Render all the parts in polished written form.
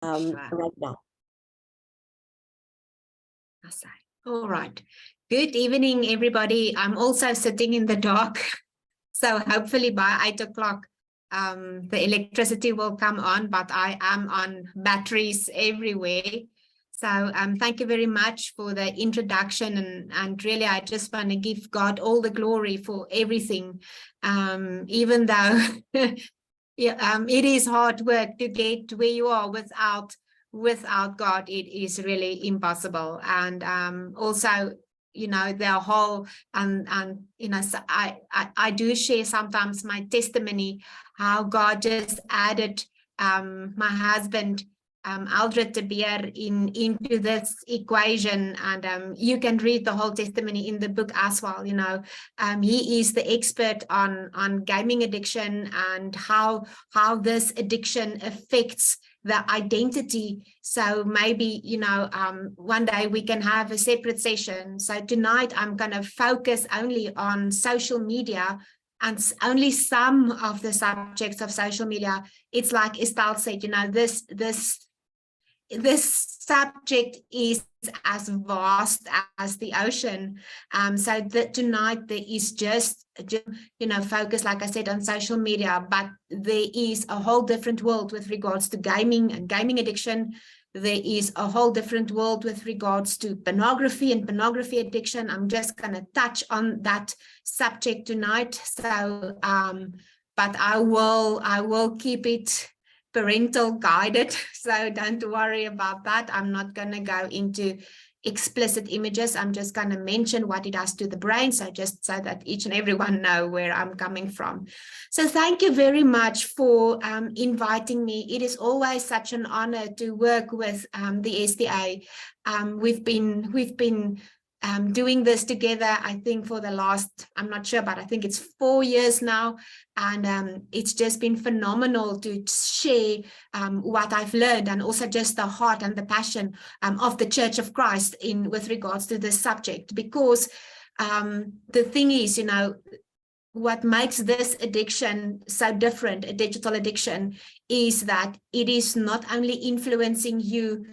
right now. All right. Good evening, everybody. I'm also sitting in the dark. So hopefully by 8 o'clock, the electricity will come on, but I am on batteries everywhere. So thank you very much for the introduction. And really, I just want to give God all the glory for everything, even though it is hard work to get where you are without God. It is really impossible. And also, you know, the whole, and you know, so I do share sometimes my testimony, how God just added my husband, Aldred de Beer, into this equation. And you can read the whole testimony in the book as well. You know, he is the expert on gaming addiction and how this addiction affects the identity. So maybe, you know, one day we can have a separate session. So tonight I'm going to focus only on social media and only some of the subjects of social media. It's like Estelle said, you know, this subject is as vast as the ocean. So that tonight there is just, you know, focus, like I said, on social media, but there is a whole different world with regards to gaming and gaming addiction. There is a whole different world with regards to pornography and pornography addiction. I'm just going to touch on that subject tonight. So, but I will keep it parental guided, so don't worry about that. I'm not going to go into explicit images. I'm just going to mention what it does to the brain, so just so that each and everyone know where I'm coming from. So thank you very much for inviting me. It is always such an honor to work with the SDA. We've been doing this together, I think, for the last, I'm not sure, but I think it's 4 years now. And it's just been phenomenal to share what I've learned, and also just the heart and the passion of the Church of Christ with regards to this subject. Because the thing is, you know, what makes this addiction so different, a digital addiction, is that it is not only influencing you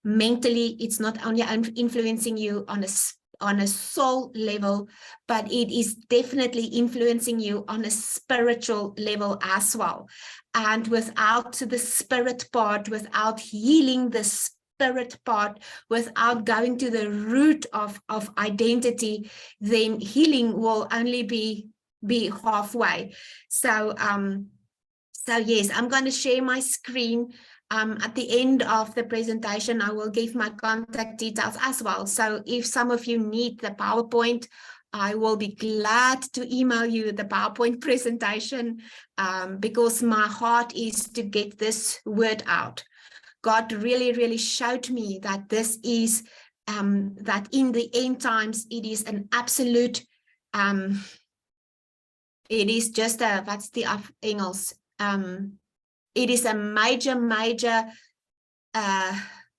mentally, it's not only influencing you on a soul level, but it is definitely influencing you on a spiritual level as well. And without the spirit part, without healing the spirit part, without going to the root of identity, then healing will only be halfway. So yes, I'm going to share my screen. At the end of the presentation, I will give my contact details as well. So if some of you need the PowerPoint, I will be glad to email you the PowerPoint presentation, because my heart is to get this word out. God really, really showed me that this is, that in the end times, it is an absolute, it is just a, what's the Engels? It is a major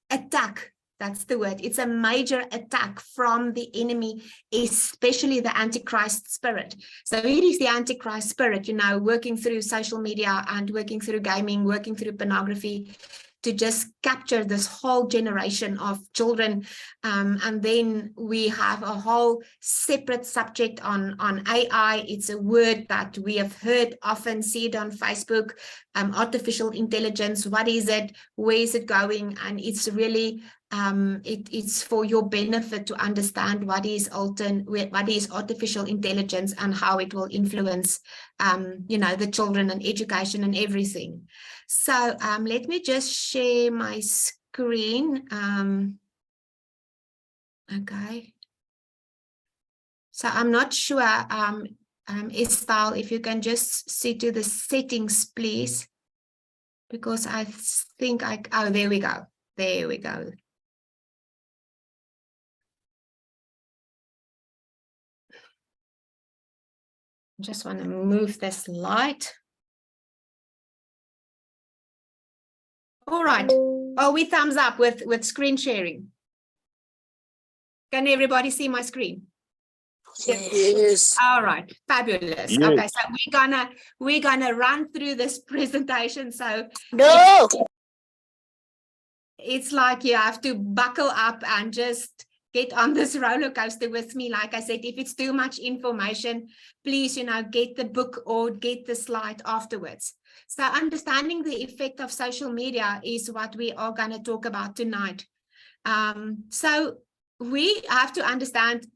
attack. That's the word. It's a major attack from the enemy, especially the Antichrist spirit. So it is the Antichrist spirit, you know, working through social media and working through gaming, working through pornography, to just capture this whole generation of children. And then we have a whole separate subject on AI. It's a word that we have heard often, see it on Facebook, artificial intelligence. What is it? Where is it going? And it's really, it's for your benefit to understand what is artificial intelligence and how it will influence, you know, the children and education and everything. So let me just share my screen. Okay. So I'm not sure, Estelle, if you can just see to the settings, please, because I think oh, there we go. There we go. Just want to move this light. All right. Oh, we thumbs up with screen sharing. Can everybody see my screen? Yes. All right. Fabulous. Yes. Okay, so we're gonna run through this presentation. So no. it's like you have to buckle up and just get on this roller coaster with me. Like I said, if it's too much information, please, get the book or get the slide afterwards. So understanding the effect of social media is what we are going to talk about tonight. So we have to understand,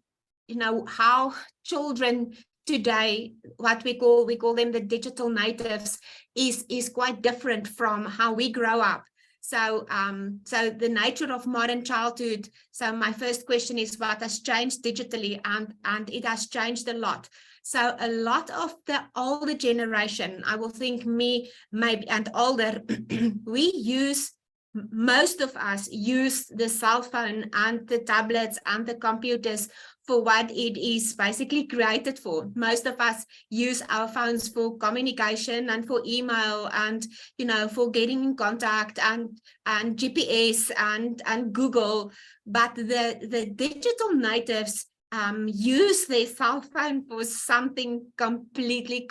how children today, what we call them the digital natives, is quite different from how we grow up. So the nature of modern childhood. So my first question is, what has changed digitally? And it has changed a lot. So a lot of the older generation, I will think me maybe and older, most of us use the cell phone and the tablets and the computers for what it is basically created for. Most of us use our phones for communication and for email and, for getting in contact and GPS and Google. But the digital natives use their cell phone for something completely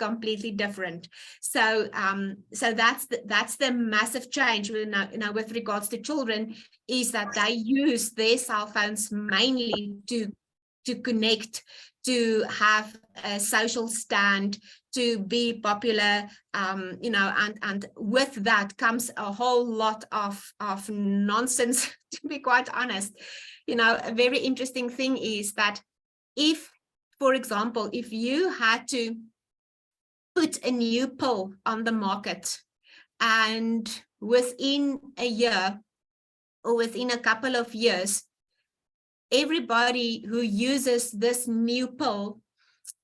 different. So that's the massive change with regards to children, is that they use their cell phones mainly to connect, to have a social stand, to be popular, and with that comes a whole lot of nonsense, to be quite honest. A very interesting thing is that if, for example, if you had to put a new pill on the market and within a year or within a couple of years, everybody who uses this new pill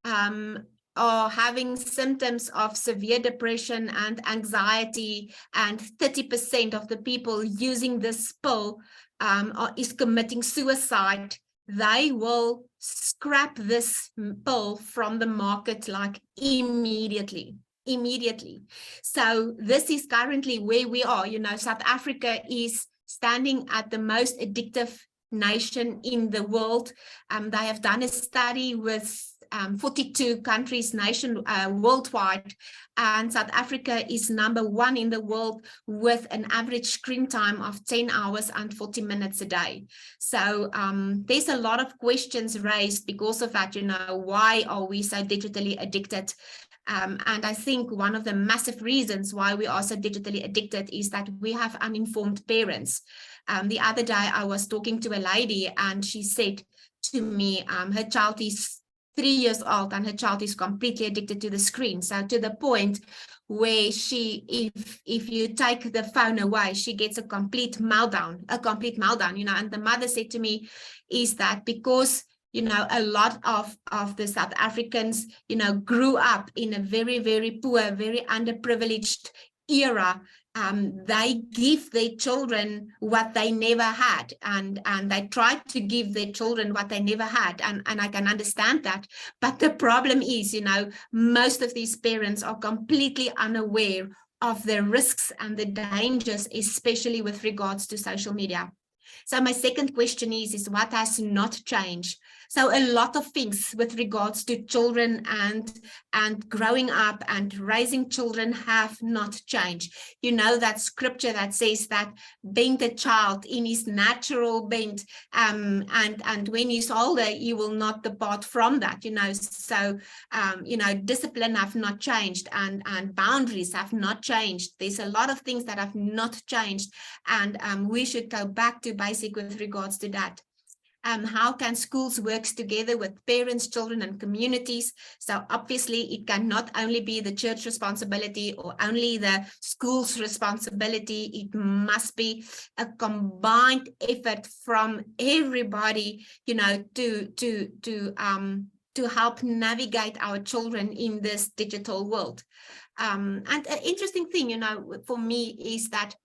are having symptoms of severe depression and anxiety, and 30% of the people using this pill is committing suicide, they will scrap this pill from the market like immediately. So this is currently where we are. South Africa is standing at the most addictive nation in the world. They have done a study with 42 countries worldwide, and South Africa is #1 in the world with an average screen time of 10 hours and 40 minutes a day. So there's a lot of questions raised because of that. Why are we so digitally addicted? And I think one of the massive reasons why we are so digitally addicted is that we have uninformed parents. The other day I was talking to a lady, and she said to me, her child is 3 years old and her child is completely addicted to the screen. So to the point where if you take the phone away, she gets a complete meltdown, and the mother said to me is that because a lot of the South Africans, grew up in a very, very poor, very underprivileged era. They give their children what they never had, and they try to give their children what they never had, and I can understand that. But the problem is, most of these parents are completely unaware of the risks and the dangers, especially with regards to social media. So my second question is what has not changed? So a lot of things with regards to children and growing up and raising children have not changed. That scripture that says that being the child in his natural bent, and when he's older, he will not depart from that. So discipline have not changed, and boundaries have not changed. There's a lot of things that have not changed, and we should go back to basic with regards to that. How can schools work together with parents, children, and communities? So obviously it cannot only be the church responsibility or only the school's responsibility. It must be a combined effort from everybody, to help navigate our children in this digital world. And an interesting thing, for me is that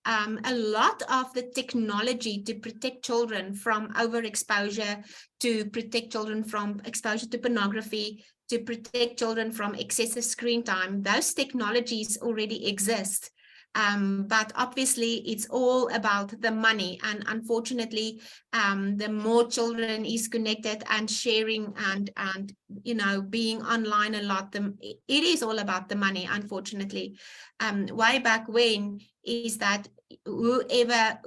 a lot of the technology to protect children from overexposure, to protect children from exposure to pornography, to protect children from excessive screen time, those technologies already exist. But obviously it's all about the money, and unfortunately the more children is connected and sharing and being online a lot, it is all about the money, unfortunately. Way back when, is that whoever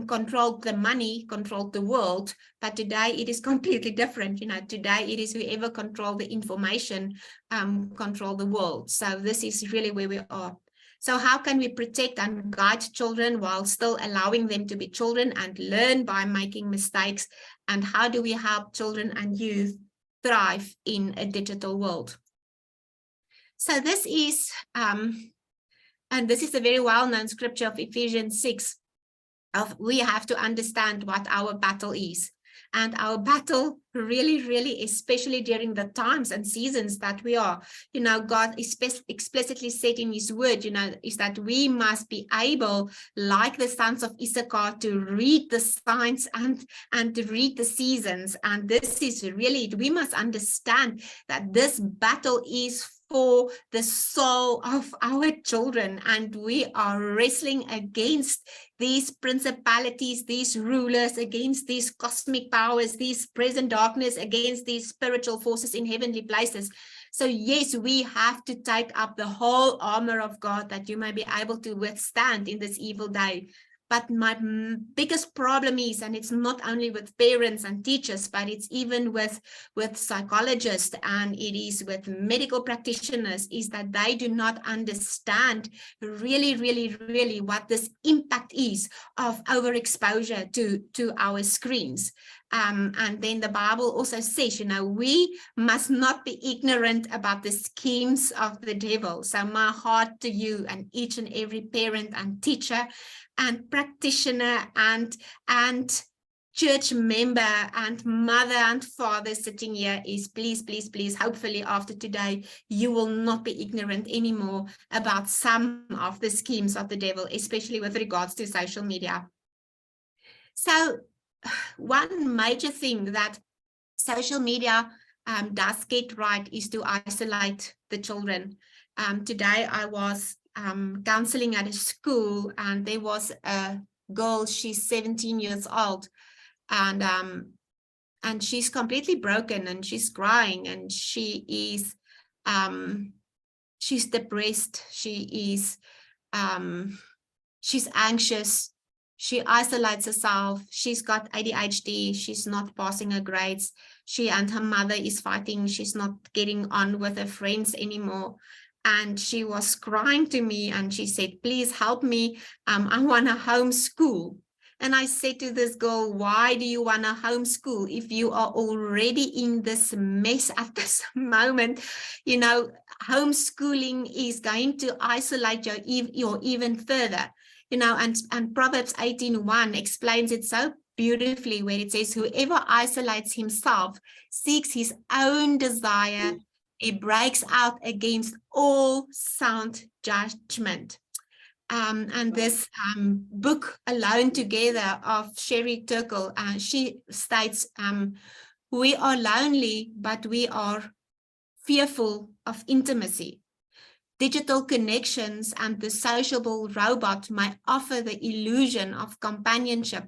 controlled the money controlled the world, but today it is completely different. Today it is whoever controlled the information control the world. So this is really where we are. So how can we protect and guide children while still allowing them to be children and learn by making mistakes? And how do we help children and youth thrive in a digital world? So this is and this is a very well-known scripture of Ephesians 6, of we have to understand what our battle is. And our battle really, especially during the times and seasons that we are, God explicitly said in his word, is that we must be able, like the sons of Issachar, to read the signs and to read the seasons. And this is really, we must understand that this battle is for the soul of our children, and we are wrestling against these principalities, these rulers, against these cosmic powers, these present darkness, against these spiritual forces in heavenly places. So yes, we have to take up the whole armor of God that you may be able to withstand in this evil day. But my biggest problem is, and it's not only with parents and teachers, but it's even with psychologists, and it is with medical practitioners, is that they do not understand really what this impact is of overexposure to our screens. And then the Bible also says, we must not be ignorant about the schemes of the devil. So my heart to you and each and every parent and teacher and practitioner and church member and mother and father sitting here is please, hopefully after today, you will not be ignorant anymore about some of the schemes of the devil, especially with regards to social media. So one major thing that social media does get right is to isolate the children. Today I was counseling at a school, and there was a girl, she's 17 years old, and she's completely broken, and she's crying, and she is she's depressed, she is she's anxious, she isolates herself, she's got ADHD, she's not passing her grades, she and her mother is fighting, she's not getting on with her friends anymore. And she was crying to me, and she said, please help me, I want to homeschool. And I said to this girl, why do you want to homeschool if you are already in this mess at this moment? Homeschooling is going to isolate you even further. And Proverbs 18:1 explains it so beautifully, where it says, whoever isolates himself seeks his own desire. He breaks out against all sound judgment. And this book, Alone Together, of Sherry Turkle, she states, we are lonely, but we are fearful of intimacy. Digital connections and the sociable robot might offer the illusion of companionship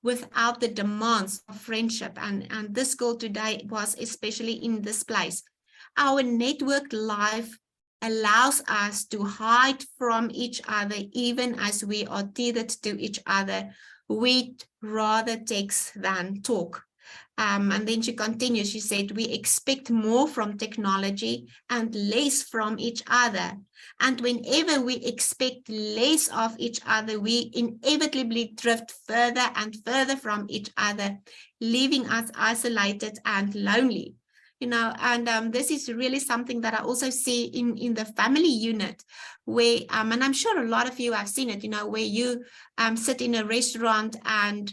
without the demands of friendship. And this girl today was especially in this place. Our networked life allows us to hide from each other, even as we are tethered to each other. We'd rather text than talk. And then she continues, she said, we expect more from technology and less from each other. And whenever we expect less of each other, we inevitably drift further and further from each other, leaving us isolated and lonely. And this is really something that I also see in the family unit, where, and I'm sure a lot of you have seen it, where you sit in a restaurant and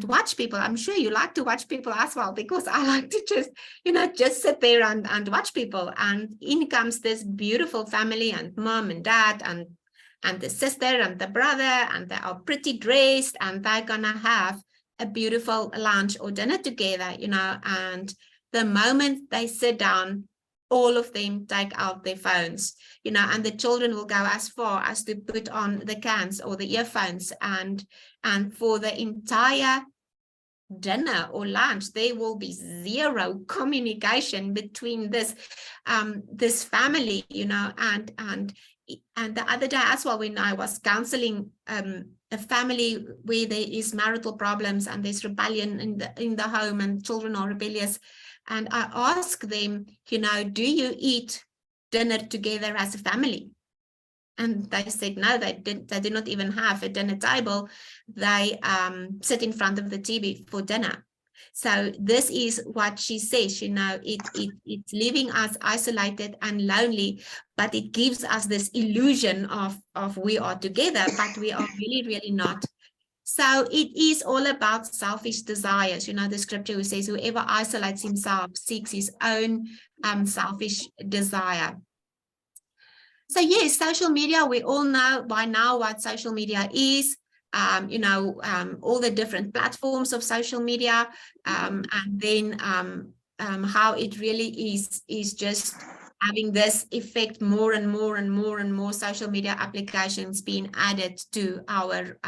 watch people. I'm sure you like to watch people as well, because I like to just sit there and watch people. And in comes this beautiful family, and mom and dad and the sister and the brother, and they are pretty dressed, and they're gonna have a beautiful lunch or dinner together, and the moment they sit down, all of them take out their phones, and the children will go as far as to put on the cans or the earphones, and for the entire dinner or lunch, there will be zero communication between this family, and and the other day as well, when I was counseling a family where there is marital problems and there's rebellion in the home and children are rebellious, and I ask them, do you eat dinner together as a family? And they said no, they did not even have a dinner table. They sit in front of the TV for dinner. So this is what she says, it's leaving us isolated and lonely, but it gives us this illusion of we are together, but we are really, really not. So it is all about selfish desires. The scripture says, whoever isolates himself seeks his own selfish desire. So yes, social media, we all know by now what social media is. All the different platforms of social media, and then how it really is just having this effect, more and more and more and more social media applications being added to our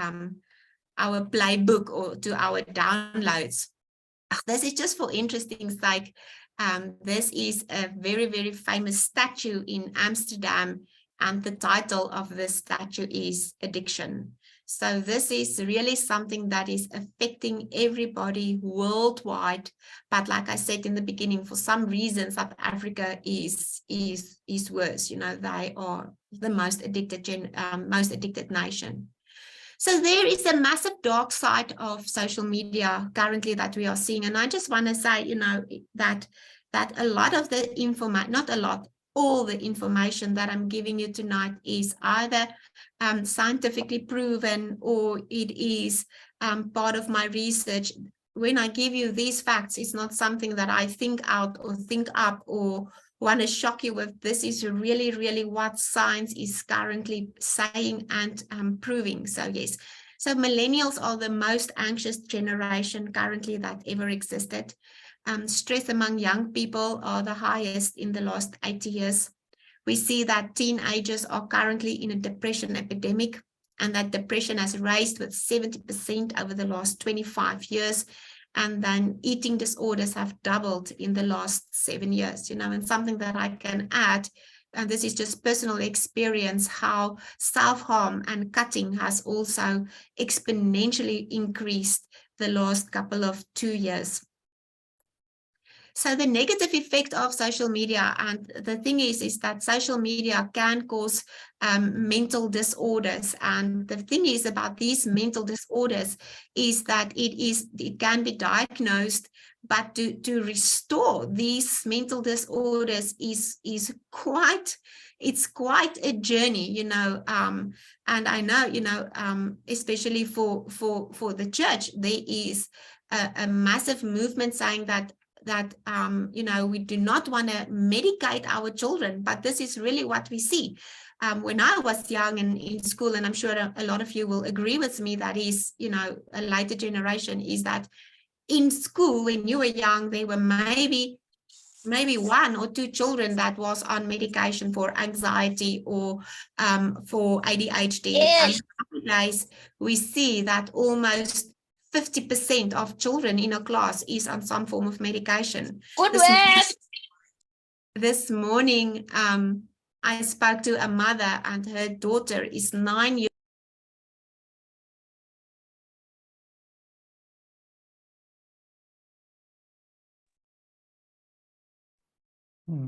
playbook or to our downloads. This is just for interesting sake. This is a very, very famous statue in Amsterdam, and the title of this statue is Addiction. So this is really something that is affecting everybody worldwide. But like I said in the beginning, for some reason, South Africa is worse. They are the most addicted nation. So there is a massive dark side of social media currently that we are seeing. And I just want to say, that a lot of the information, not a lot, all the information that I'm giving you tonight is either scientifically proven, or it is part of my research. When I give you these facts, it's not something that I think out or think up or want to shock you with. This is really, really what science is currently saying and proving. So yes, so millennials are the most anxious generation currently that ever existed. Stress among young people are the highest in the last 80 years. We see that teenagers are currently in a depression epidemic, and that depression has raised with 70% over the last 25 years. And then eating disorders have doubled in the last 7 years, and something that I can add, and this is just personal experience, how self-harm and cutting has also exponentially increased the last couple of 2 years. So the negative effect of social media, and the thing is that social media can cause mental disorders. And the thing is about these mental disorders is that it can be diagnosed, but to restore these mental disorders is quite a journey, and I know, especially for the church, there is a massive movement saying that we do not want to medicate our children, but this is really what we see. When I was young and in school, and I'm sure a lot of you will agree with me, that is, a later generation, is that in school, when you were young, there were maybe 1 or 2 children that was on medication for anxiety or for ADHD. Yes. And nowadays, we see that almost 50% of children in a class is on some form of medication. Good work. This morning, I spoke to a mother, and her daughter is 9 years.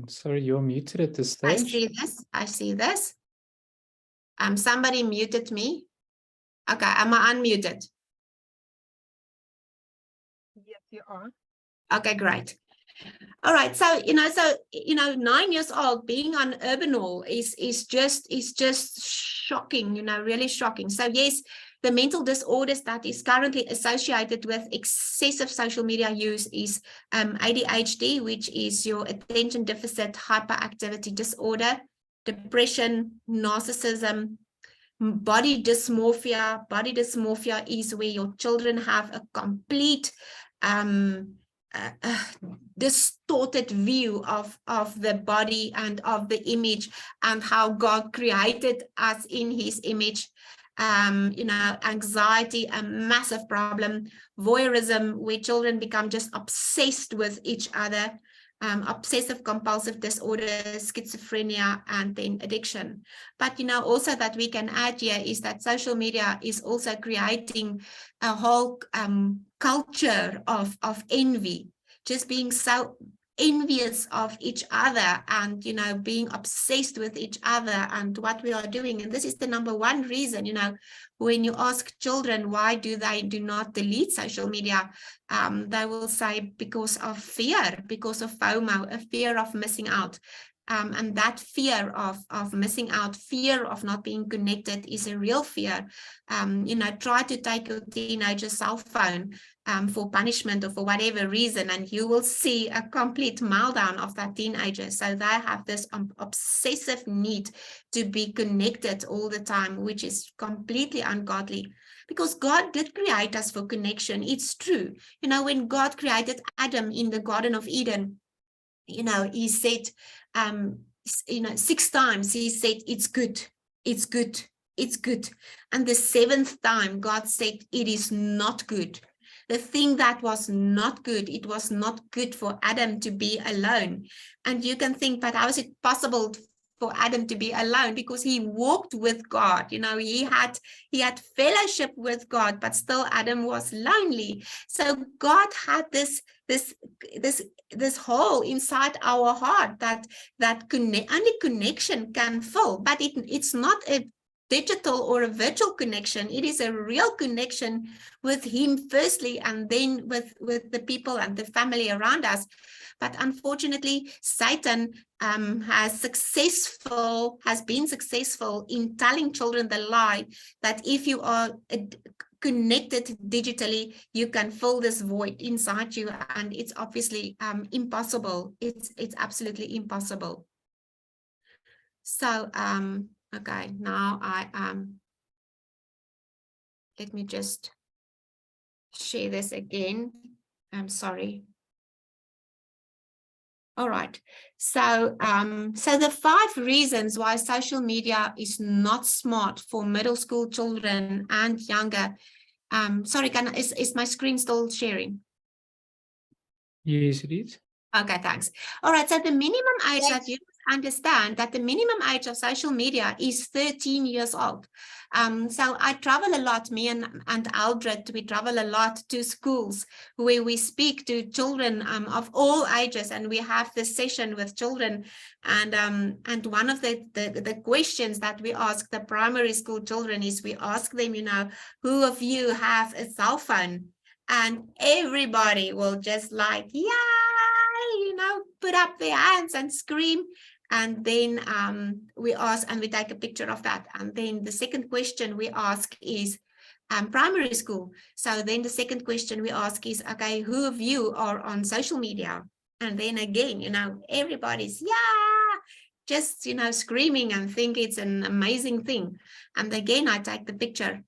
Sorry, you're muted at this stage. I see this. Somebody muted me. Okay, am I unmuted? Yes, you are. Okay, great. All right, so 9 years old being on Urbanol is just shocking, really shocking. So yes, the mental disorders that is currently associated with excessive social media use is ADHD, which is your attention deficit hyperactivity disorder, depression, narcissism, body dysmorphia. Body dysmorphia is where your children have a complete distorted view of the body and of the image and how God created us in his image. Anxiety, a massive problem. Voyeurism, where children become just obsessed with each other. obsessive compulsive disorder, schizophrenia, and then addiction. But, also that we can add here is that social media is also creating a whole culture of envy, just being so envious of each other and, being obsessed with each other and what we are doing. And this is the number one reason, when you ask children why do not delete social media, they will say because of fear, because of FOMO, a fear of missing out. And that fear of missing out, fear of not being connected is a real fear. Try to take your teenager's cell phone for punishment or for whatever reason, and you will see a complete meltdown of that teenager. So they have this obsessive need to be connected all the time, which is completely ungodly. Because God did create us for connection. It's true. When God created Adam in the Garden of Eden, he said, 6 times he said, it's good, it's good, it's good. And the 7th time God said, it is not good. The thing that was not good, it was not good for Adam to be alone. And you can think, but how is it possible for Adam to be alone? Because he walked with God, he had fellowship with God, but still Adam was lonely. So God had this hole inside our heart that only connection can fill, but it's not a digital or a virtual connection. It is a real connection with him firstly, and then with the people and the family around us. But unfortunately, Satan has been successful in telling children the lie that if you are connected digitally, you can fill this void inside you, and it's obviously impossible. It's absolutely impossible. So okay, now let me just share this again. I'm sorry. All right. So so the 5 reasons why social media is not smart for middle school children and younger. Sorry, is my screen still sharing? Yes, it is. Okay, thanks. All right, so the minimum age that you understand that the minimum age of social media is 13 years old. So I travel a lot, me and Aldred, we travel a lot to schools where we speak to children of all ages, and we have this session with children. And one of the questions that we ask the primary school children is, we ask them, who of you have a cell phone? And everybody will just like, put up their hands and scream. And then we ask, and we take a picture of that. And then the second question we ask is primary school. So then the second question we ask is, okay, who of you are on social media? And then again, everybody's, just, screaming and think it's an amazing thing. And again, I take the picture.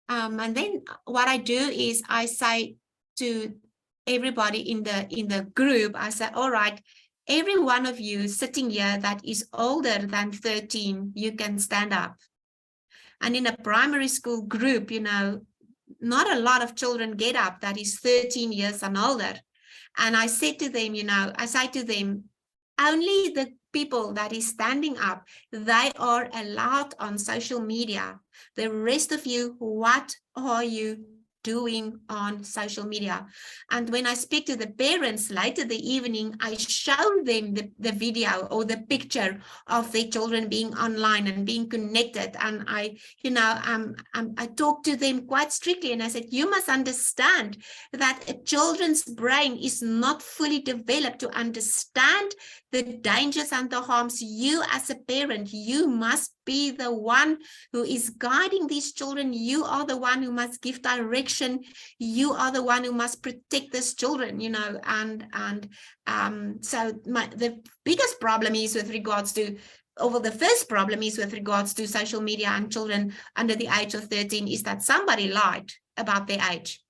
And then what I do is I say to everybody in the group, I say, all right, every one of you sitting here that is older than 13, you can stand up. And in a primary school group, not a lot of children get up that is 13 years and older. And I said to them, I say to them, only the people that is standing up, they are allowed on social media. The rest of you, what are you doing on social media? And when I speak to the parents later the evening, I show them the video or the picture of their children being online and being connected. And I talk to them quite strictly, and I said, you must understand that a children's brain is not fully developed to understand the dangers and the harms. You as a parent, you must be the one who is guiding these children. You are the one who must give direction. You are the one who must protect these children, so the biggest problem is with regards to, the first problem is with regards to social media and children under the age of 13 is that somebody lied about their age.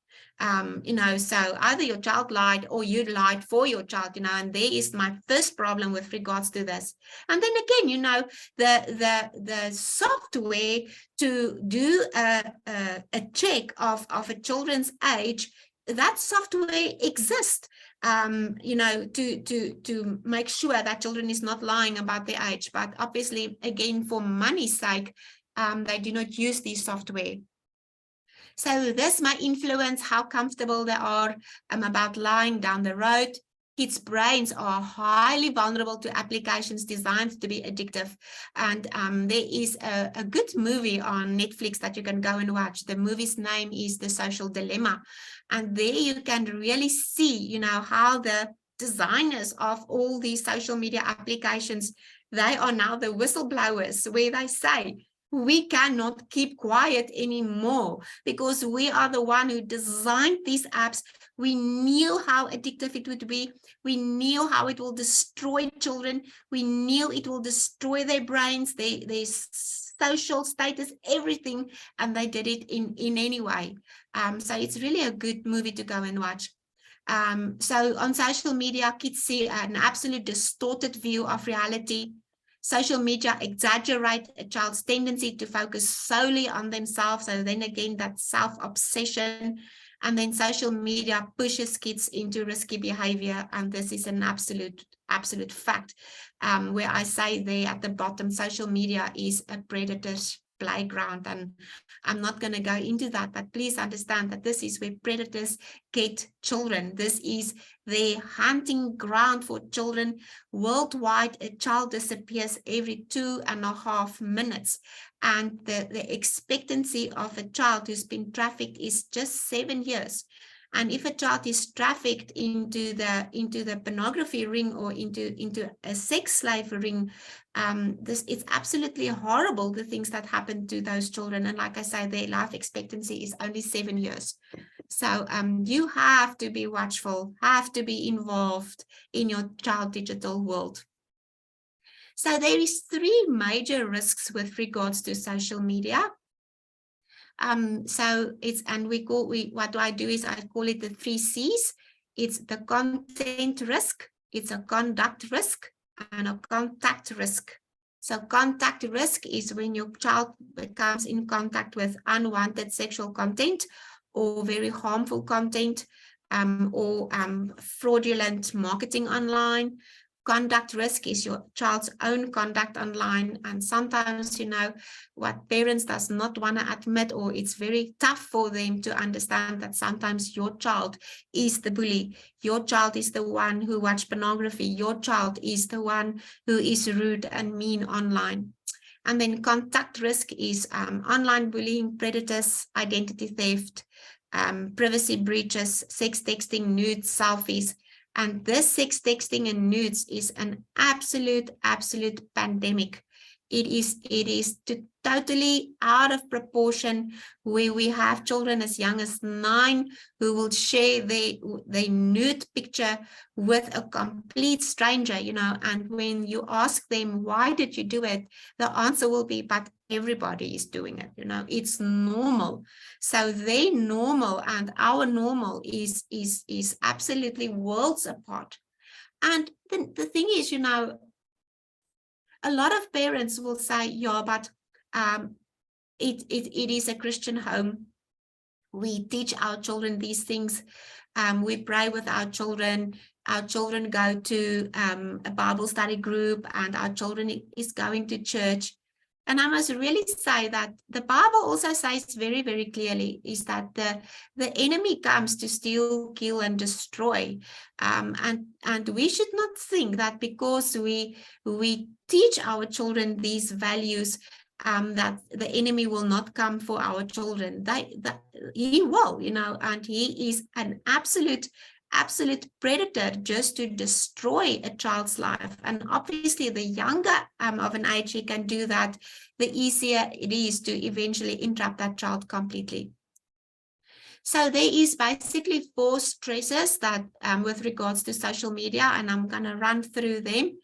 So either your child lied or you lied for your child, and there is my first problem with regards to this. And then again, the software to do a check of a children's age, that software exists. you know, to make sure that children is not lying about their age. But obviously, again, for money's sake, they do not use these software. So this may influence how comfortable they are about lying down the road. Kids' brains are highly vulnerable to applications designed to be addictive. And there is a good movie on Netflix that you can go and watch. The movie's name is The Social Dilemma. And there you can really see, you know, how the designers of all these social media applications, they are now the whistleblowers, where they say, we cannot keep quiet anymore because we are the one who designed these apps. We knew how addictive it would be. We knew how it will destroy children. We knew it will destroy their brains, their social status, everything. And they did it in any way. So it's really a good movie to go and watch. So on social media, kids see an absolute distorted view of reality. Social media exaggerate a child's tendency to focus solely on themselves. So then again, that self-obsession. And then social media pushes kids into risky behavior. And this is an absolute fact. Where I say there at the bottom, social media is a predator's playground. And I'm not going to go into that, but please understand that this is where predators get children. This is their hunting ground for children. Worldwide, a child disappears every 2.5 minutes. And the expectancy of a child who's been trafficked is just 7 years. And if a child is trafficked into the pornography ring or into a sex slave ring, it's absolutely horrible, the things that happen to those children. And like I say, their life expectancy is only 7 years. So you have to be watchful, have to be involved in your child digital world. So there is 3 major risks with regards to social media. So it's, and what do I do is I call it the 3 C's. It's the content risk, it's a conduct risk, and a contact risk. So contact risk is when your child comes in contact with unwanted sexual content or very harmful content, or fraudulent marketing online. Conduct risk is your child's own conduct online. And sometimes, you know, what parents does not want to admit, or it's very tough for them to understand, that sometimes your child is the bully. Your child is the one who watches pornography. Your child is the one who is rude and mean online. And then contact risk is online bullying, predators, identity theft, privacy breaches, sex texting, nudes, selfies. And this sex texting and nudes is an absolute pandemic. It is totally out of proportion, where we have children as young as 9 who will share their nude picture with a complete stranger, you know, and when you ask them, why did you do it? The answer will be, but everybody is doing it, you know, it's normal. So their normal and our normal is absolutely worlds apart. And the thing is, you know, a lot of parents will say, yeah, but it is a Christian home. We teach our children these things. We pray with our children. Our children go to a Bible study group, and our children is going to church. And I must really say that the Bible also says very, very clearly is that the enemy comes to steal, kill, and destroy. And we should not think that because we teach our children these values, that the enemy will not come for our children. He will, you know, and he is an absolute predator just to destroy a child's life. And obviously the younger of an age he can do that, the easier it is to eventually interrupt that child completely. So there is basically 4 stresses that with regards to social media, and I'm going to run through them.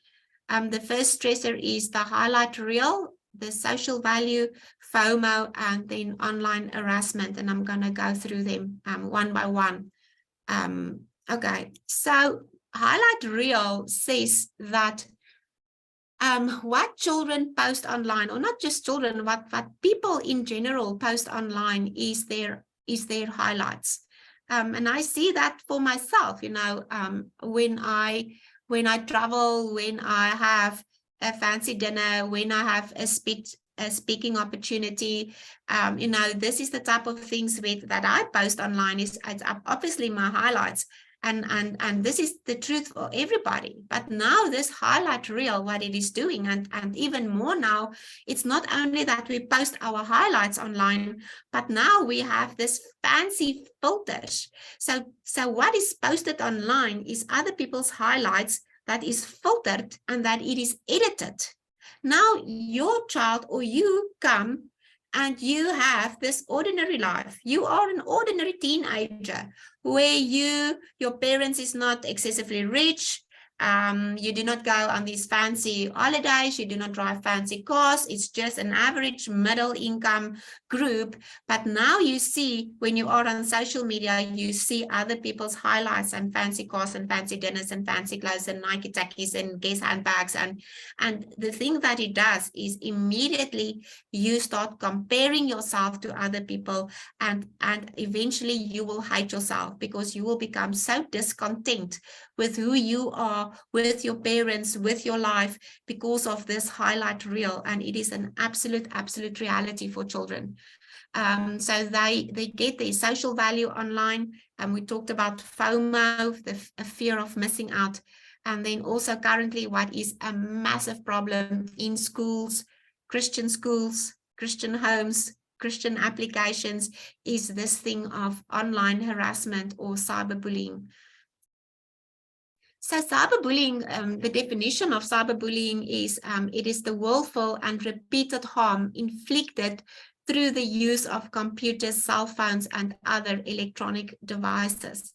The first stressor is the highlight reel, the social value, FOMO, and then online harassment. And I'm going to go through them one by one. Okay, so highlight reel says that what children post online, or not just children, what people in general post online is their highlights. And I see that for myself, when I travel, when I have a fancy dinner, when I have a speaking opportunity, this is the type of things that I post online. It's obviously my highlights. And this is the truth for everybody. But now this highlight reel, what it is doing, and even more now, it's not only that we post our highlights online, but now we have this fancy filters. So what is posted online is other people's highlights that is filtered and that it is edited. Now your child or you come and you have this ordinary life. You are an ordinary teenager where your parents is not excessively rich. You do not go on these fancy holidays. You do not drive fancy cars. It's just an average middle income group. But now you see, when you are on social media, you see other people's highlights and fancy cars and fancy dinners and fancy clothes and Nike tackies and Guess handbags. And the thing that it does is immediately you start comparing yourself to other people, and eventually you will hate yourself, because you will become so discontent with who you are, with your parents, with your life, because of this highlight reel. And it is an absolute reality for children. So they get their social value online. And we talked about FOMO, the fear of missing out. And then also currently what is a massive problem in schools, Christian homes, Christian applications, is this thing of online harassment or cyberbullying. So cyberbullying, the definition of cyberbullying is it is the willful and repeated harm inflicted through the use of computers, cell phones, and other electronic devices.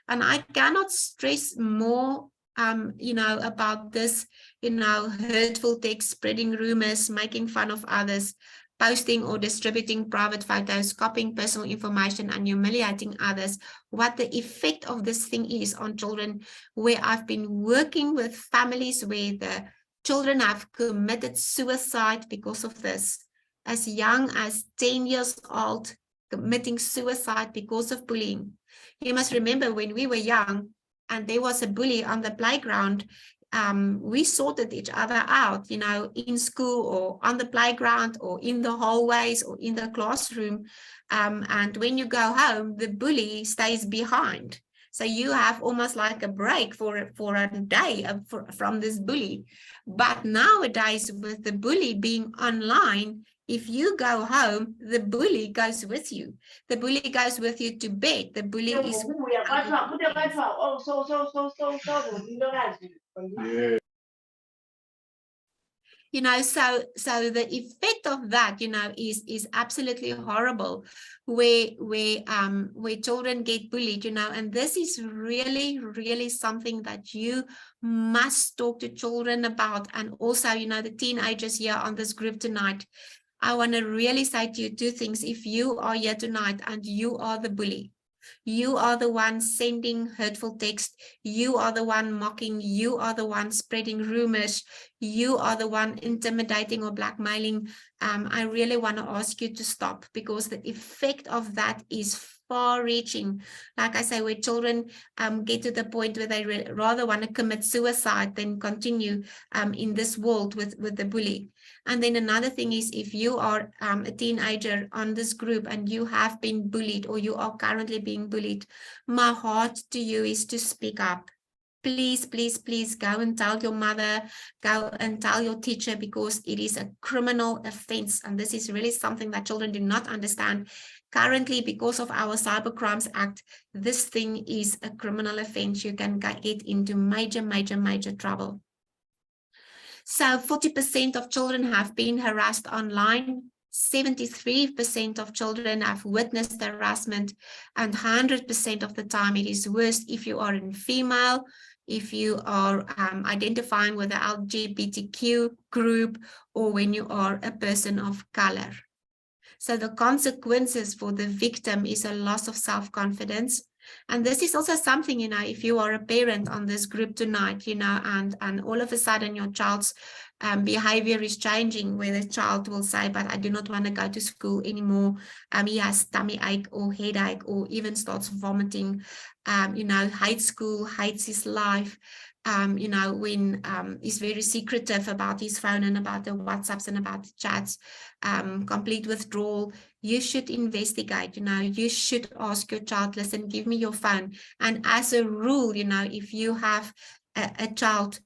And I cannot stress more, about this, hurtful text, spreading rumors, making fun of others, posting or distributing private photos, copying personal information, and humiliating others, what the effect of this thing is on children, where I've been working with families where the children have committed suicide because of this, as young as 10 years old, committing suicide because of bullying. You must remember when we were young and there was a bully on the playground, we sorted each other out, in school or on the playground or in the hallways or in the classroom. And when you go home, the bully stays behind. So you have almost like a break for a day from this bully. But nowadays, with the bully being online, if you go home, the bully goes with you. The bully goes with you to bed. The bully is... So the effect of that, is absolutely horrible, where children get bullied, and this is really something that you must talk to children about. And also, the teenagers here on this group tonight, I want to really say to you two things. If you are here tonight and you are the bully, you are the one sending hurtful text, you are the one mocking, you are the one spreading rumors, you are the one intimidating or blackmailing, I really want to ask you to stop, because the effect of that is far-reaching. Like I say, where children get to the point where they rather want to commit suicide than continue in this world with the bully. And then another thing is, if you are a teenager on this group and you have been bullied or you are currently being bullied, my heart to you is to speak up. Please, please, please go and tell your mother, go and tell your teacher, because it is a criminal offense. And this is really something that children do not understand. Currently, because of our Cybercrimes Act, this thing is a criminal offense. You can get into major trouble. So 40% of children have been harassed online. 73% of children have witnessed harassment, and 100% of the time it is worse if you are a female, if you are identifying with the LGBTQ group, or when you are a person of color. So the consequences for the victim is a loss of self-confidence, And this is also something, you know, if you are a parent on this group tonight, you know, and all of a sudden your child's behavior is changing, where the child will say, but I do not want to go to school anymore. He has tummy ache or headache, or even starts vomiting, you know, hates school, hates his life. You know, when he's very secretive about his phone and about the WhatsApps and about the chats, complete withdrawal, you should investigate, you know, you should ask your child, listen, give me your phone. And as a rule, you know, if you have a child,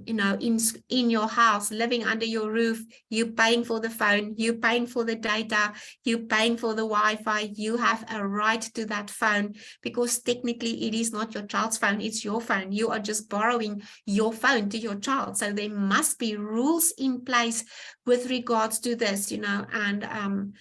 you know, in your house, living under your roof, you're paying for the phone, you're paying for the data, you're paying for the Wi-Fi, you have a right to that phone, because technically it is not your child's phone, it's your phone. You are just borrowing your phone to your child. So there must be rules in place with regards to this, you know, and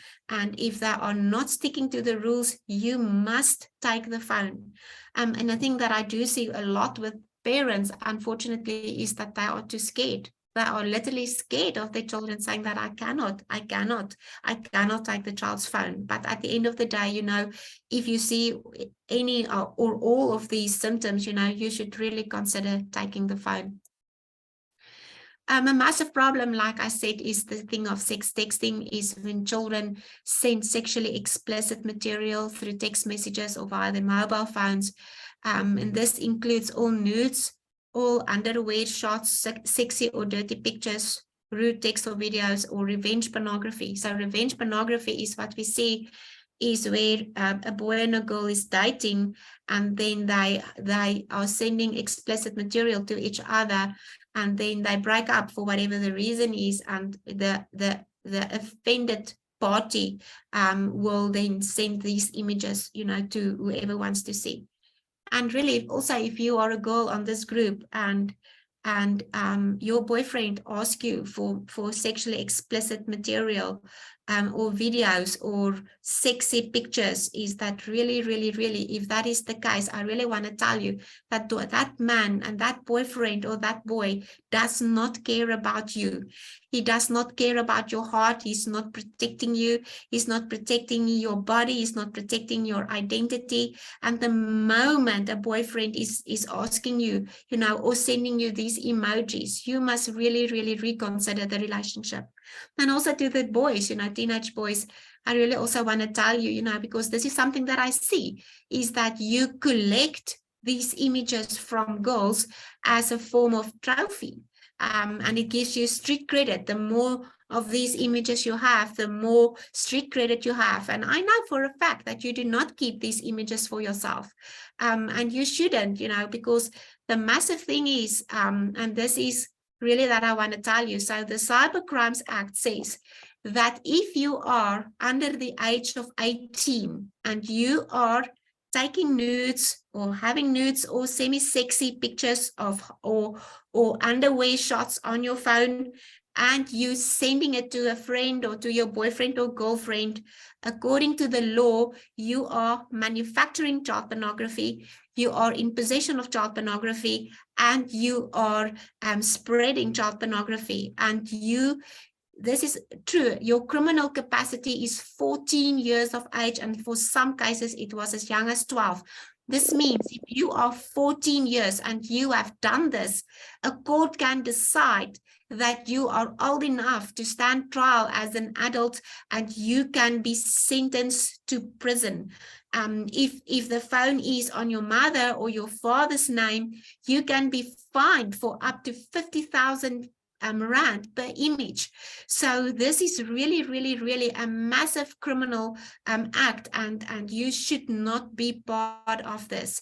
if they are not sticking to the rules, you must take the phone. And I think that I do see a lot with parents, unfortunately, is that they are too scared. They are literally scared of their children, saying that I cannot take the child's phone. But at the end of the day, you know, if you see any or all of these symptoms, you know, you should really consider taking the phone. A massive problem, like I said, is the thing of sex texting, is when children send sexually explicit material through text messages or via their mobile phones. And this includes all nudes, all underwear shots, sexy or dirty pictures, rude text or videos, or revenge pornography. So revenge pornography is what we see is where a boy and a girl is dating, and then they are sending explicit material to each other, and then they break up for whatever the reason is, and the offended party will then send these images, you know, to whoever wants to see. And really, also, if you are a girl on this group and your boyfriend asks you for sexually explicit material or videos or sexy pictures, is that really, really, really, if that is the case, I really want to tell you that that man and that boyfriend or that boy does not care about you. He does not care about your heart. He's not protecting you. He's not protecting your body. He's not protecting your identity. And the moment a boyfriend is asking you, you know, or sending you these emojis, you must really, really reconsider the relationship. And also to the boys, you know, teenage boys, I really also want to tell you, you know, because this is something that I see, is that you collect these images from girls as a form of trophy. And it gives you street credit. The more of these images you have, the more street credit you have. And I know for a fact that you do not keep these images for yourself. And you shouldn't, you know, because the massive thing is, and this is really that I want to tell you. So the Cyber Crimes Act says that if you are under the age of 18 and you are taking nudes or having nudes or semi-sexy pictures of or underwear shots on your phone, and you sending it to a friend or to your boyfriend or girlfriend, according to the law, you are manufacturing child pornography, you are in possession of child pornography, and you are spreading child pornography. And this is true, your criminal capacity is 14 years of age, and for some cases it was as young as 12. This means if you are 14 years and you have done this, a court can decide that you are old enough to stand trial as an adult, and you can be sentenced to prison. If the phone is on your mother or your father's name, you can be fined for up to 50,000 rand per image. So this is really, really, really a massive criminal act, and you should not be part of this.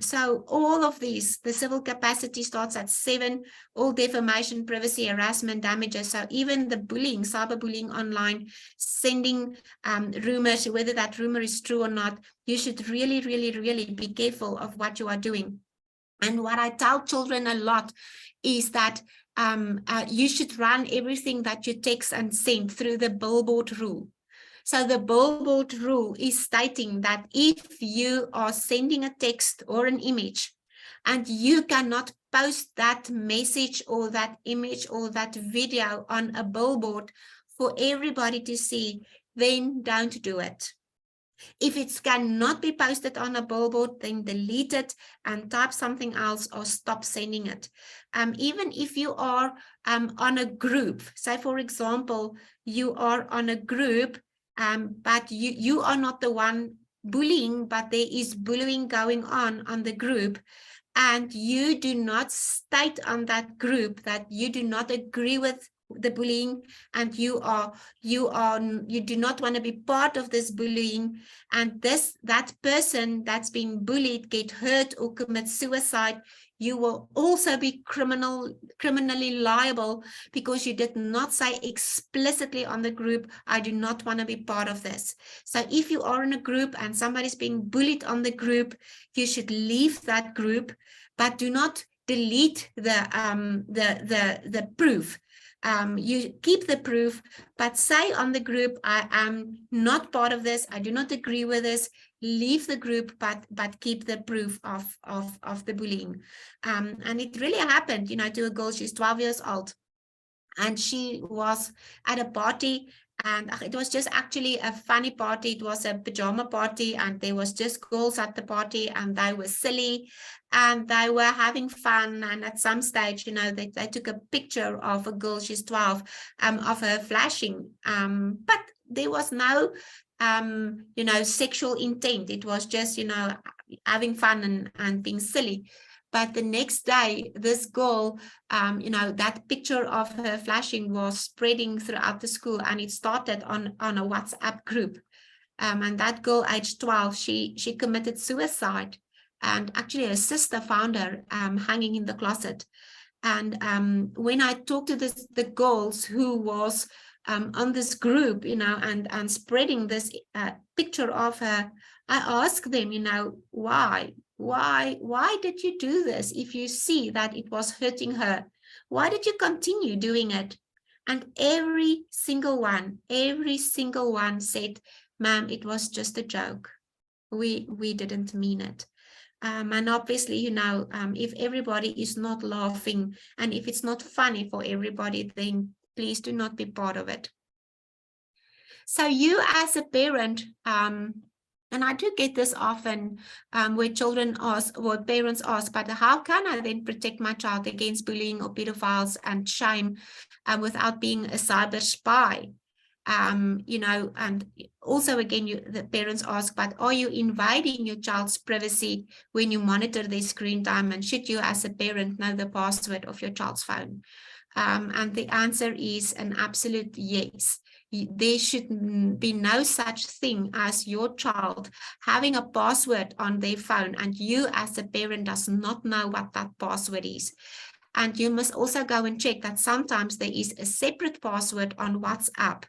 So all of these, the civil capacity starts at 7, all defamation, privacy, harassment, damages. So even the bullying, cyberbullying online, sending rumors, whether that rumor is true or not, you should really, really, really be careful of what you are doing. And what I tell children a lot is that you should run everything that you text and send through the billboard rule. So the billboard rule is stating that if you are sending a text or an image and you cannot post that message or that image or that video on a billboard for everybody to see, then don't do it. If it cannot be posted on a billboard, then delete it and type something else or stop sending it. Even if you are on a group, say for example, you are on a group, but you are not the one bullying, but there is bullying going on the group, and you do not state on that group that you do not agree with the bullying, and you do not want to be part of this bullying, and that person that's been bullied get hurt or commit suicide, you will also be criminally liable, because you did not say explicitly on the group, I do not want to be part of this. So if you are in a group and somebody's being bullied on the group, you should leave that group, but do not delete the proof. You keep the proof, but say on the group, I am not part of this, I do not agree with this, leave the group, but keep the proof of the bullying. And it really happened, to a girl. She's 12 years old, and she was at a party, and it was just actually a funny party. It was a pajama party, and there was just girls at the party, and they were silly and they were having fun. And at some stage, they took a picture of a girl, she's 12, of her flashing, but there was no sexual intent. It was just having fun and being silly. But the next day, this girl, that picture of her flashing was spreading throughout the school, and it started on a WhatsApp group. And that girl, aged 12, she committed suicide. And actually, her sister found her hanging in the closet. And when I talked to the girls who was on this group, and spreading this picture of her, I asked them, why did you do this? If you see that it was hurting her, why did you continue doing it? And every single one said, ma'am, it was just a joke. We didn't mean it. And obviously, if everybody is not laughing, and if it's not funny for everybody, then please do not be part of it. So you as a parent, and I do get this often, where children ask, or parents ask, but how can I then protect my child against bullying or pedophiles and shame without being a cyber spy? And also again, the parents ask, but are you invading your child's privacy when you monitor their screen time? And should you as a parent know the password of your child's phone? And the answer is an absolute yes. There should be no such thing as your child having a password on their phone, and you as a parent does not know what that password is. And you must also go and check that sometimes there is a separate password on WhatsApp.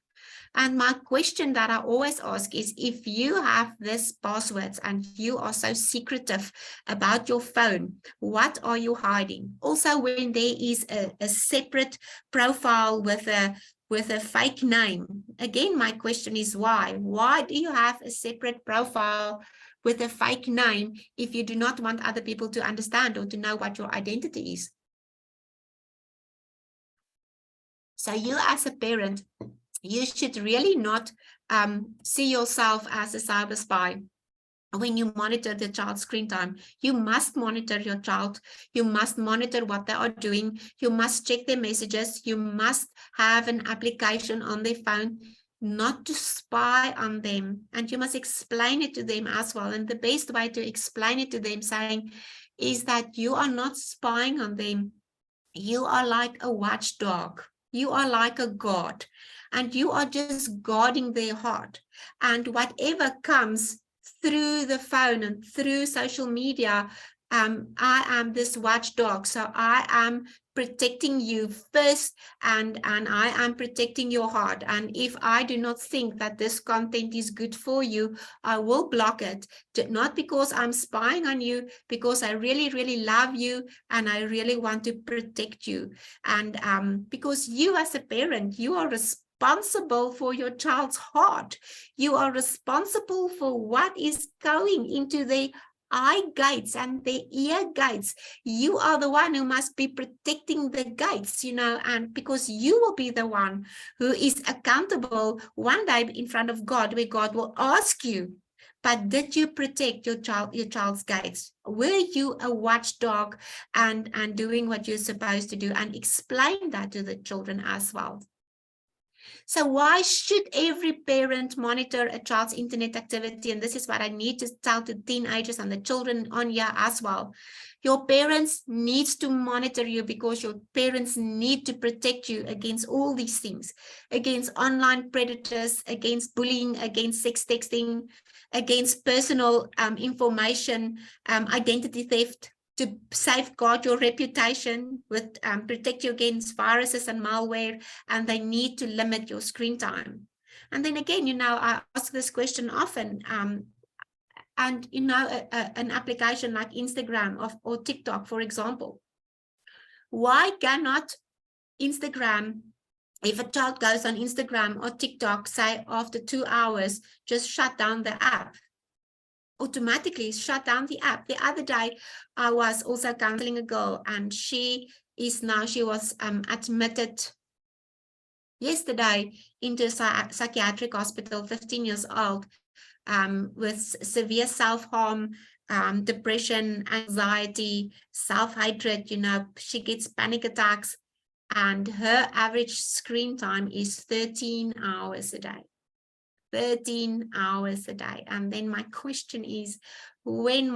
And my question that I always ask is, if you have this passwords and you are so secretive about your phone, what are you hiding? Also, when there is a separate profile with a fake name, again, my question is why? Why do you have a separate profile with a fake name if you do not want other people to understand or to know what your identity is? So you as a parent, you should really not see yourself as a cyber spy. When you monitor the child's screen time, you must monitor your child. You must monitor what they are doing. You must check their messages. You must have an application on their phone, not to spy on them. And you must explain it to them as well. And the best way to explain it to them is that you are not spying on them. You are like a watchdog. You are like a guard, and you are just guarding their heart. And whatever comes through the phone and through social media, I am this watchdog. So I am protecting you first, and I am protecting your heart. And if I do not think that this content is good for you, I will block it. Not because I'm spying on you, because I really, really love you and I really want to protect you. And because you as a parent, you are responsible for your child's heart. You are responsible for what is going into their eye gates and the ear gates. You are the one who must be protecting the gates, and because you will be the one who is accountable one day in front of God, where God will ask you, but did you protect your child's gaze? Were you a watchdog and doing what you're supposed to do, and explain that to the children as well? So why should every parent monitor a child's internet activity? And this is what I need to tell to teenagers and the children on here as well. Your parents need to monitor you, because your parents need to protect you against all these things, against online predators, against bullying, against sex texting, against personal information, identity theft, to safeguard your reputation, with protect you against viruses and malware, and they need to limit your screen time. And then again, I ask this question often, and an application like Instagram or TikTok, for example, why cannot Instagram, if a child goes on Instagram or TikTok, say after 2 hours, just shut down the app? Automatically shut down the app. The other day, I was also counseling a girl, and she was admitted yesterday into a psychiatric hospital, 15 years old, with severe self-harm, depression, anxiety, self-hatred. She gets panic attacks, and her average screen time is 13 hours a day. 13 hours a day. And then my question is, when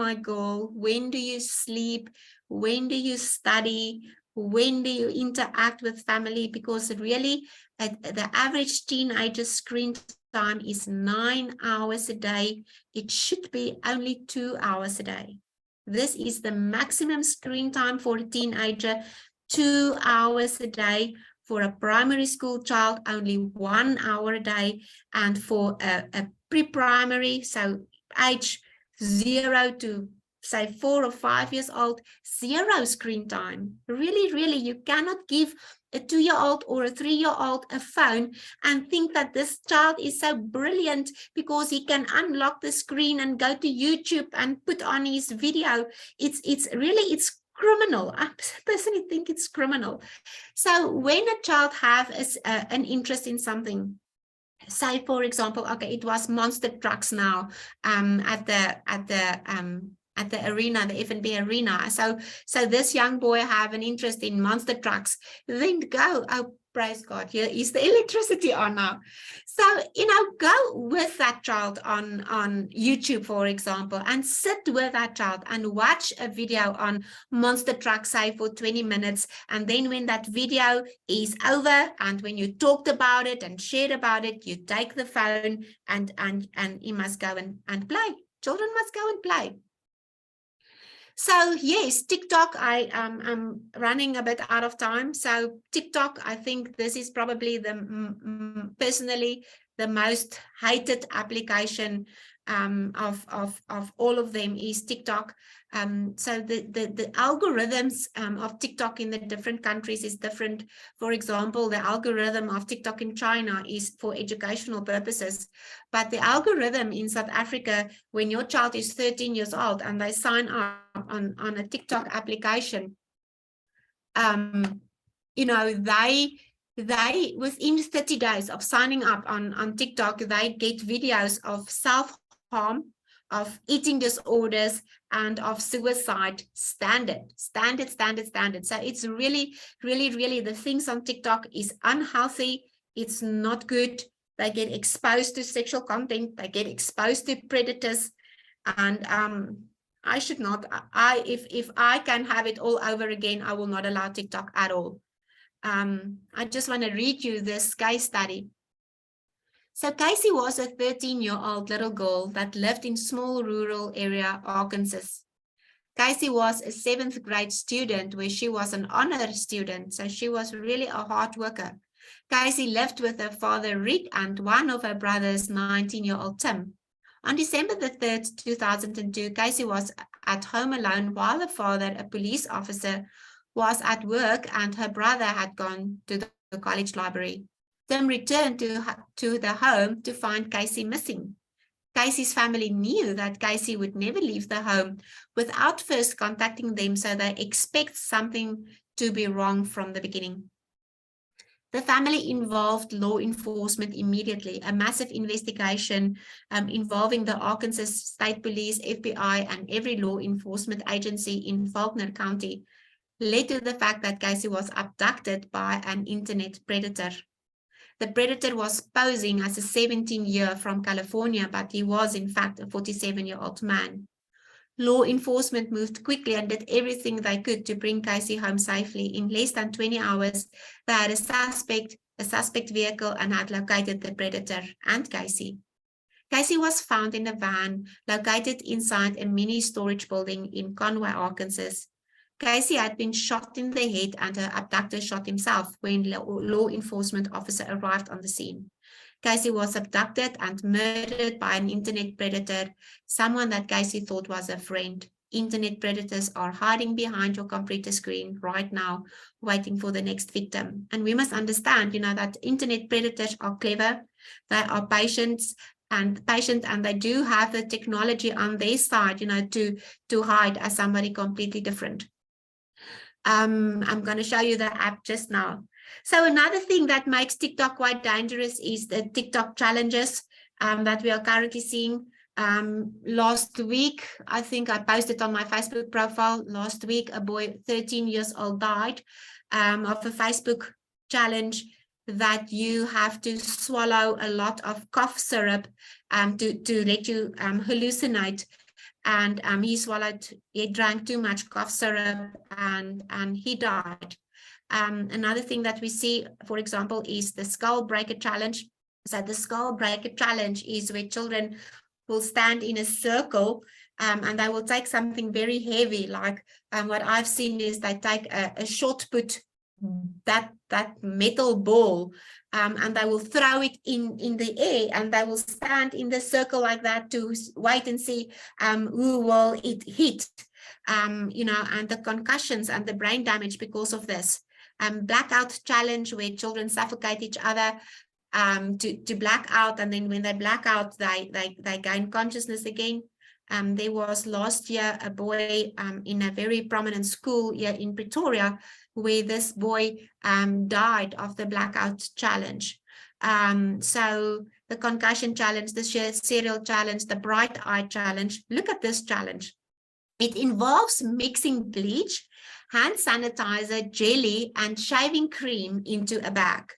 do you sleep? When do you study? When do you interact with family? Because really, the average teenager screen time is 9 hours a day. It should be only 2 hours a day. This is the maximum screen time for a teenager, 2 hours a day. For a primary school child, only 1 hour a day. And for a pre-primary, so age 0 to say 4 or 5 years old, 0 screen time. Really, you cannot give a 2-year-old or a 3-year-old a phone and think that this child is so brilliant because he can unlock the screen and go to YouTube and put on his video. It's criminal. I personally think it's criminal. So when a child has an interest in something, say for example, okay, it was monster trucks now at the arena, the F&B arena. So this young boy have an interest in monster trucks. Then go, oh, praise God, here is the electricity on now. So, go with that child on YouTube, for example, and sit with that child and watch a video on monster trucks, say for 20 minutes. And then when that video is over, and when you talked about it and shared about it, you take the phone and you must go and play. Children must go and play. So yes, TikTok, I'm running a bit out of time. So TikTok, I think this is probably personally the most hated application of all of them is TikTok. So the algorithms of TikTok in the different countries is different. For example, the algorithm of TikTok in China is for educational purposes, but the algorithm in South Africa, when your child is 13 years old and they sign up on a TikTok application, they within 30 days of signing up on TikTok, they get videos of self-harm, of eating disorders, and of suicide. Standard. So it's really the things on TikTok is unhealthy. It's not good. They get exposed to sexual content. They get exposed to predators. And I should not. If I can have it all over again, I will not allow TikTok at all. I just want to read you this case study. So Casey was a 13-year-old little girl that lived in small rural area, Arkansas. Casey was a 7th grade student where she was an honor student, so she was really a hard worker. Casey lived with her father, Rick, and one of her brothers, 19-year-old Tim. On December the 3rd, 2002, Casey was at home alone while her father, a police officer, was at work and her brother had gone to the college library. Tim returned to the home to find Casey missing. Casey's family knew that Casey would never leave the home without first contacting them, so they expect something to be wrong from the beginning. The family involved law enforcement immediately. A massive investigation involving the Arkansas State Police, FBI, and every law enforcement agency in Faulkner County led to the fact that Casey was abducted by an internet predator. The predator was posing as a 17-year from California, but he was in fact a 47-year-old man. Law enforcement moved quickly and did everything they could to bring Casey home safely. In less than 20 hours, they had a suspect vehicle and had located the predator and Casey. Casey was found in a van located inside a mini storage building in Conway, Arkansas. Casey had been shot in the head and her abductor shot himself when law enforcement officer arrived on the scene. Casey was abducted and murdered by an internet predator, someone that Casey thought was a friend. Internet predators are hiding behind your computer screen right now, waiting for the next victim. And we must understand, that internet predators are clever, they are patient, and they do have the technology on their side, to hide as somebody completely different. I'm going to show you the app just now. So another thing that makes TikTok quite dangerous is the TikTok challenges that we are currently seeing. Last week, I think I posted on my Facebook profile, last week, a boy 13 years old died of a Facebook challenge that you have to swallow a lot of cough syrup to let you hallucinate. And he drank too much cough syrup and he died. Another thing that we see, for example, is the skull breaker challenge. So the skull breaker challenge is where children will stand in a circle and they will take something very heavy. Like what I've seen is they take a shot put, that metal ball, and they will throw it in the air and they will stand in the circle like that to wait and see who will it hit, and the concussions and the brain damage because of this. Blackout challenge, where children suffocate each other to black out, and then when they black out, they gain consciousness again. There was last year a boy in a very prominent school here in Pretoria, where this boy died of the blackout challenge. So the concussion challenge, the cereal challenge, the bright eye challenge. Look at this challenge. It involves mixing bleach, hand sanitizer, jelly, and shaving cream into a bag.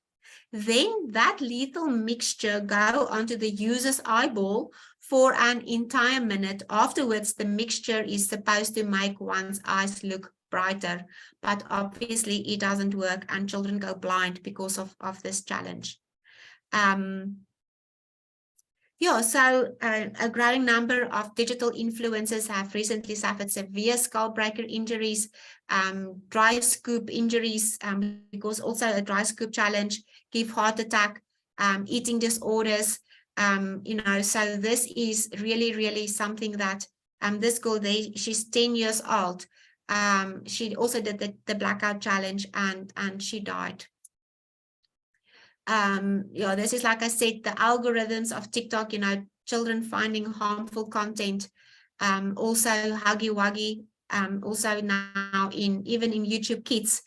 Then that lethal mixture go onto the user's eyeball for an entire minute. Afterwards, the mixture is supposed to make one's eyes look brighter, but obviously it doesn't work and children go blind because of this challenge. So a growing number of digital influencers have recently suffered severe skull breaker injuries, dry scoop injuries, because also a dry scoop challenge give heart attack, eating disorders. So this is really, really something that this girl, she's 10 years old. She also did the blackout challenge and she died. This is, like I said, the algorithms of TikTok, children finding harmful content, also Huggy Wuggy, also now even in YouTube Kids,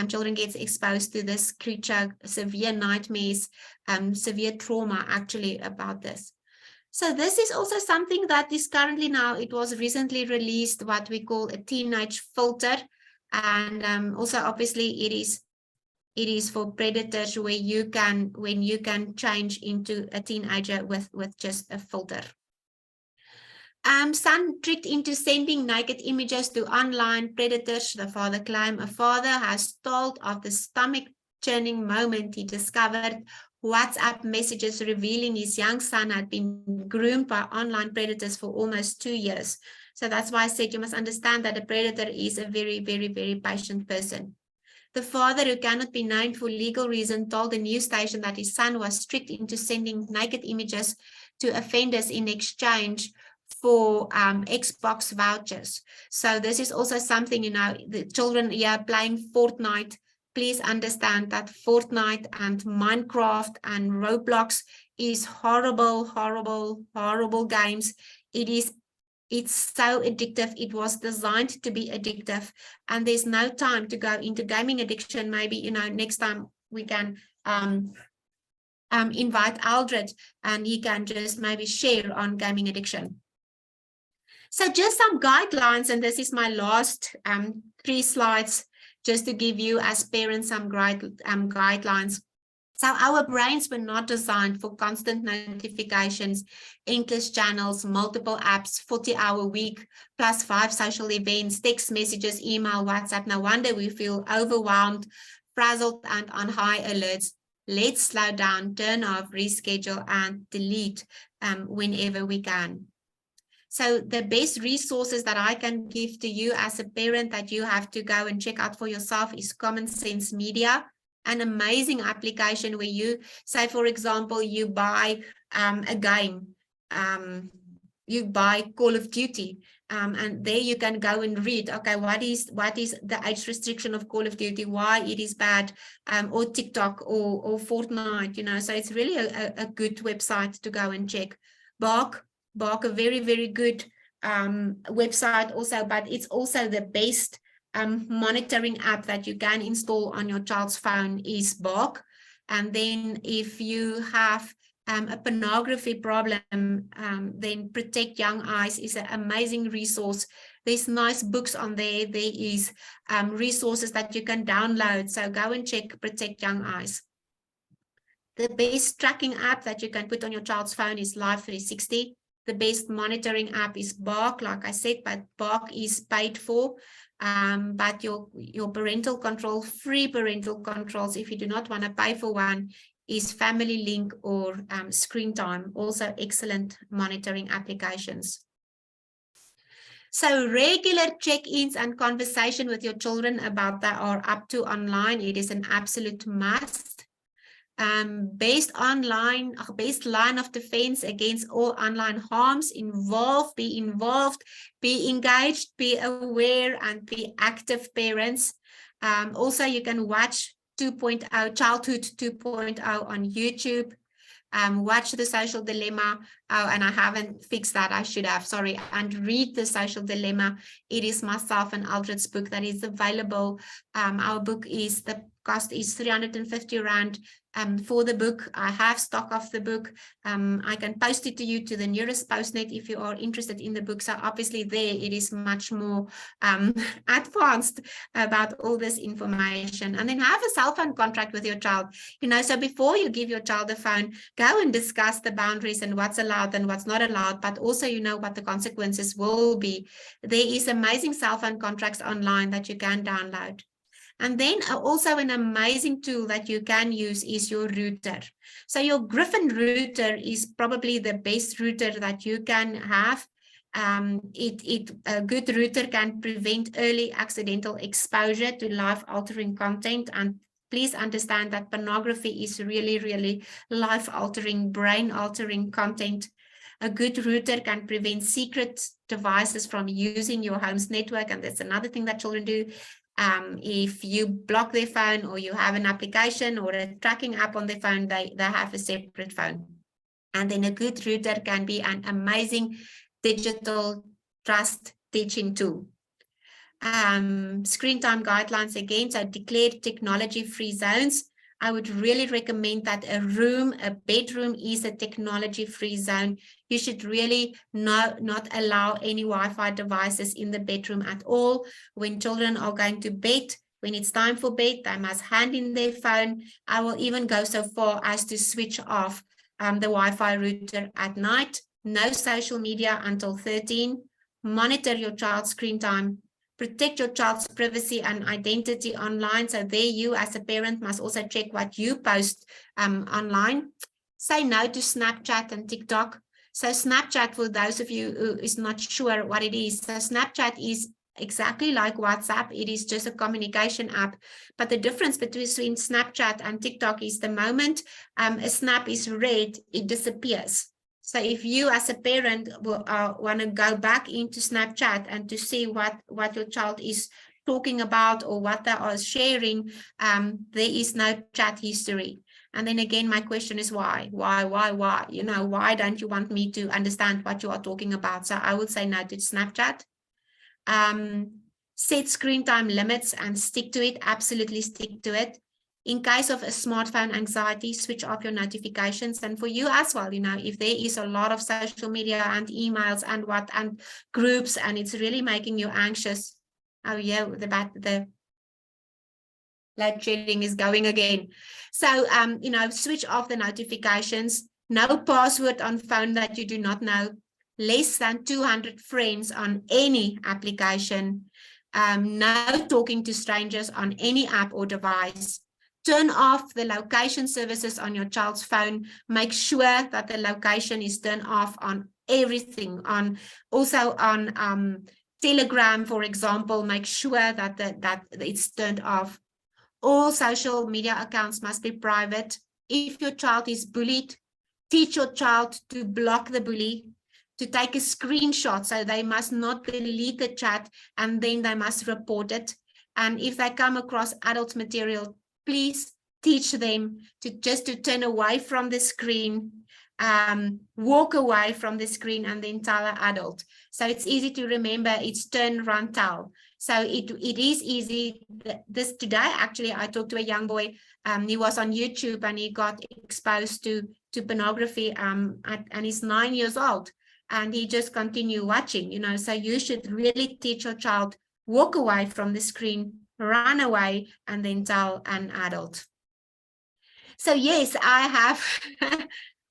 children get exposed to this creature, severe nightmares, severe trauma actually about this. So this is also something that is currently now, it was recently released, what we call a teenage filter, and also obviously it is for predators when you can change into a teenager with just a filter. Son tricked into sending naked images to online predators. The father claimed a father has told of the stomach-churning moment he discovered WhatsApp messages revealing his young son had been groomed by online predators for almost 2 years. So that's why I said you must understand that a predator is a very, very, very patient person. The father, who cannot be named for legal reason, told the news station that his son was tricked into sending naked images to offenders in exchange for Xbox vouchers. So this is also something, the children here playing Fortnite. Please understand that Fortnite and Minecraft and Roblox is horrible, horrible, horrible games. It's so addictive. It was designed to be addictive, and there's no time to go into gaming addiction. Maybe, next time we can invite Aldred, and he can just maybe share on gaming addiction. So just some guidelines, and this is my last 3 slides, just to give you as parents some guidelines. So our brains were not designed for constant notifications, endless channels, multiple apps, 40-hour week, plus 5 social events, text messages, email, WhatsApp. No wonder we feel overwhelmed, frazzled, and on high alerts. Let's slow down, turn off, reschedule, and delete whenever we can. So the best resources that I can give to you as a parent that you have to go and check out for yourself is Common Sense Media, an amazing application where you say, for example, you buy a game, you buy Call of Duty, and there you can go and read, okay, what is the age restriction of Call of Duty, why it is bad, or TikTok or Fortnite, you know. So it's really a good website to go and check. Bark, a very, very good website also, but it's also the best monitoring app that you can install on your child's phone is Bark. And then if you have a pornography problem, then Protect Young Eyes is an amazing resource. There's nice books on there. There is resources that you can download. So go and check Protect Young Eyes. The best tracking app that you can put on your child's phone is Life 360. The best monitoring app is Bark, like I said, but Bark is paid for. But your parental control, free parental controls, if you do not want to pay for one, is Family Link or Screen Time, also excellent monitoring applications. So regular check-ins and conversation with your children about that are up to online. It is an absolute must. Best line of defense against all online harms. Be involved, be engaged, be aware, and be active parents. Also, you can watch 2.0, Childhood 2.0 on YouTube. Watch The Social Dilemma. Oh, and I haven't fixed that. I should have, sorry. And read The Social Dilemma. It is myself and Aldred's book that is available. Our book is, the cost is 350 Rand. For the book, I have stock of the book. I can post it to you to the nearest postnet if you are interested in the book. So obviously there it is much more advanced about all this information. And then have a cell phone contract with your child. You know, so before you give your child a phone, go and discuss the boundaries and what's allowed and what's not allowed, but also you know what the consequences will be. There is amazing cell phone contracts online that you can download. And then also an amazing tool that you can use is your router. So your Griffin router is probably the best router that you can have. A good router can prevent early accidental exposure to life-altering content. And please understand that pornography is really, really life-altering, brain-altering content. A good router can prevent secret devices from using your home's network. And that's another thing that children do. If you block their phone or you have an application or a tracking app on their phone, they have a separate phone. And then a good router can be an amazing digital trust teaching tool. Screen time guidelines again, so declared technology-free zones. I would really recommend that a bedroom is a technology-free zone. You should really not allow any Wi-Fi devices in the bedroom at all. When children are going to bed, when it's time for bed, they must hand in their phone. I will even go so far as to switch off the Wi-Fi router at night. No social media until 13. Monitor your child's screen time. Protect your child's privacy and identity online. So there you as a parent must also check what you post online. Say no to Snapchat and TikTok. So Snapchat, for those of you who is not sure what it is, so Snapchat is exactly like WhatsApp. It is just a communication app. But the difference between Snapchat and TikTok is the moment a snap is read, it disappears. So if you as a parent want to go back into Snapchat and to see what your child is talking about or what they are sharing, there is no chat history. And then again, my question is why? Why? You know, why don't you want me to understand what you are talking about? So I would say no to Snapchat. Set screen time limits and stick to it. Absolutely stick to it. In case of a smartphone anxiety, switch off your notifications. And for you as well, you know, if there is a lot of social media and emails and groups, and it's really making you anxious. Oh yeah, the load shedding is going again. So, you know, switch off the notifications. No password on phone that you do not know. Less than 200 friends on any application. No talking to strangers on any app or device. Turn off the location services on your child's phone. Make sure that the location is turned off on everything. Also on Telegram, for example, make sure that it's turned off. All social media accounts must be private. If your child is bullied, teach your child to block the bully, to take a screenshot, so they must not delete the chat, and then they must report it. And if they come across adult material, please teach them to turn away from the screen, walk away from the screen, and then tell an adult. So it's easy to remember. It's turn, run, tell. So it is easy. Today, actually, I talked to a young boy. He was on YouTube and he got exposed to pornography. And he's 9 years old, and he just continued watching. You know, so you should really teach your child, walk away from the screen, run away, and then tell an adult. So yes, I have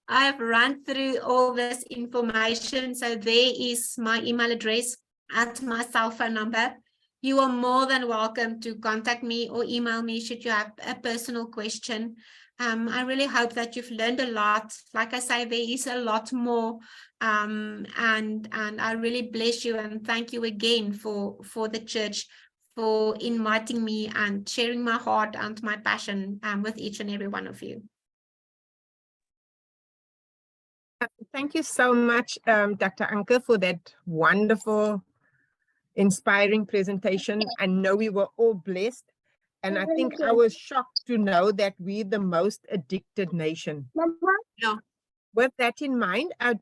I have run through all this information. So there is my email address and my cell phone number. You are more than welcome to contact me or email me should you have a personal question. I really hope that you've learned a lot. Like I say, there is a lot more, and I really bless you and thank you again for the church for inviting me and sharing my heart and my passion with each and every one of you. Thank you so much, Dr. Arke, for that wonderful, inspiring presentation. I know we were all blessed, and I think I was shocked to know that we're the most addicted nation. Yeah. With that in mind, our